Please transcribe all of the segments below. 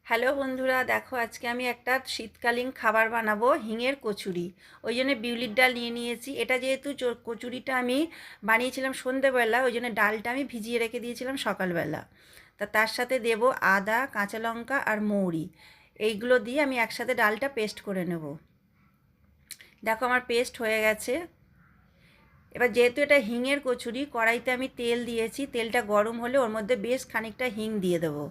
Hello বন্ধুরা, দেখো আজকে আমি একটা শীতকালীন খাবার বানাবো, হিঙের কচুরি। ওই জন্য বিউলির ডাল নিয়ে নিয়েছি। এটা যেহেতু কচুরিটা আমি বানিয়েছিলাম সন্ধেবেলা, ওই জন্য ডালটা আমি ভিজিয়ে রেখে দিয়েছিলাম সকালবেলা। তার সাথে দেব আদা, কাঁচা লঙ্কা আর মৌরি। এইগুলো দিয়ে আমি একসাথে ডালটা পেস্ট করে নেব। দেখো আমার পেস্ট হয়ে গেছে। এবার যেহেতু এটা হিঙের কচুরি, কড়াইতে আমি তেল দিয়েছি। তেলটা গরম হলে ওর মধ্যে বেশ খানিকটা হিং দিয়ে দেবো।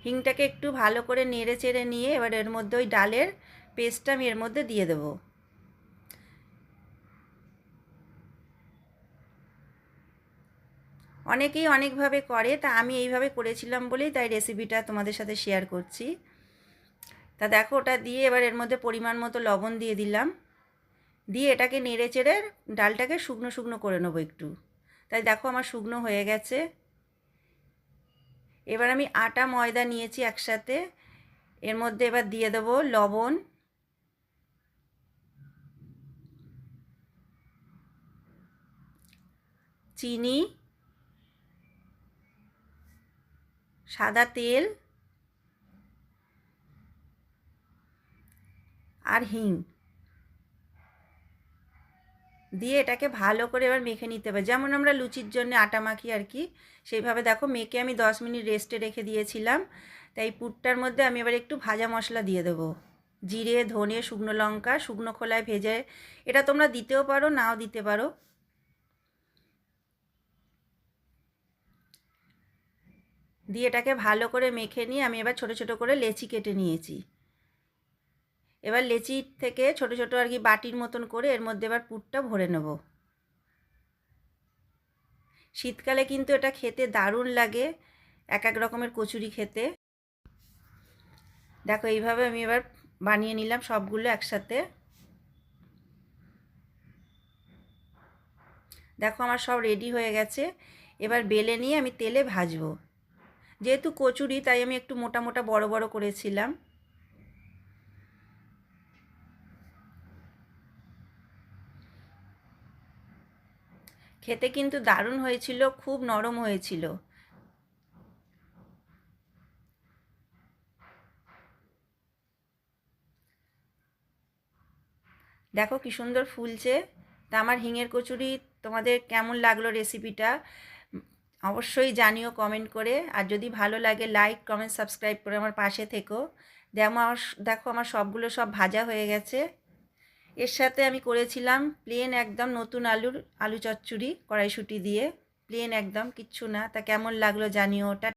হিংটাকে একটু ভালো করে নেড়ে চেড়ে নিয়ে এবার এর মধ্যে ওই ডালের পেস্টটা আমি এর মধ্যে দিয়ে দেবো। অনেকেই অনেকভাবে করে, তা আমি এইভাবে করেছিলাম বলেই তাই রেসিপিটা তোমাদের সাথে শেয়ার করছি। তা দেখো ওটা দিয়ে এবার এর মধ্যে পরিমাণ মতো লবণ দিয়ে দিলাম। দিয়ে এটাকে নেড়ে চেড়ে ডালটাকে শুকনো শুকনো করে নেবো একটু। তাই দেখো আমার শুকনো হয়ে গেছে। এবার আমি আটা ময়দা নিয়েছি একসাথে। এর মধ্যে এবার দিয়ে দেবো লবণ, চিনি, সাদা তেল আর হিং দিয়ে এটাকে ভালো করে এবার মেখে নিতে হবে, যেমন আমরা লুচির জন্য আটা মাখি আর কি। সেইভাবে দেখো মেখে আমি 10 মিনিট রেস্টে রেখে দিয়েছিলাম। তাই পুরটার মধ্যে আমি এবার একটু ভাজা মশলা দিয়ে দেবো। জিরে, ধনে, শুকনো লঙ্কা শুকনো খোলায় ভেজে, এটা তোমরা দিতেও পারো নাও দিতে পারো। দিয়ে এটাকে ভালো করে মেখে নিয়ে আমি এবার ছোট ছোট করে লেচি কেটে নিয়েছি। এবার লেচি থেকে ছোট ছোট আর কি বাটির মতন করে এর মধ্যে এবার পুরটা ভরে নেব। শীতকালে কিন্তু এটা খেতে দারুণ লাগে, এক এক রকমের কচুরি খেতে। দেখো এইভাবে আমি এবার বানিয়ে নিলাম সবগুলো একসাথে। দেখো আমার সব রেডি হয়ে গেছে। এবার বেলে নিয়ে আমি তেলে ভাজবো। যেহেতু কচুরি তাই আমি একটু মোটা মোটা বড় বড় করেছিলাম। খেতে কিন্তু দারুণ হয়েছিল, খুব নরম হয়েছিল। দেখো কি সুন্দর ফুলছে। তা আমার হিঙের কচুরি তোমাদের কেমন লাগলো রেসিপিটা অবশ্যই জানিও কমেন্ট করে। আর যদি ভালো লাগে লাইক কমেন্ট সাবস্ক্রাইব করে আমার পাশে থেকো। দেখো আমার সবগুলো সব ভাজা হয়ে গেছে। এর সাথে আমি করেছিলাম প্লেন একদম নতুন আলু চচ্চড়ি কড়াইশুঁটি দিয়ে। প্লেন একদম, কিচ্ছু না। তা কেমন লাগলো জানিও। ওটা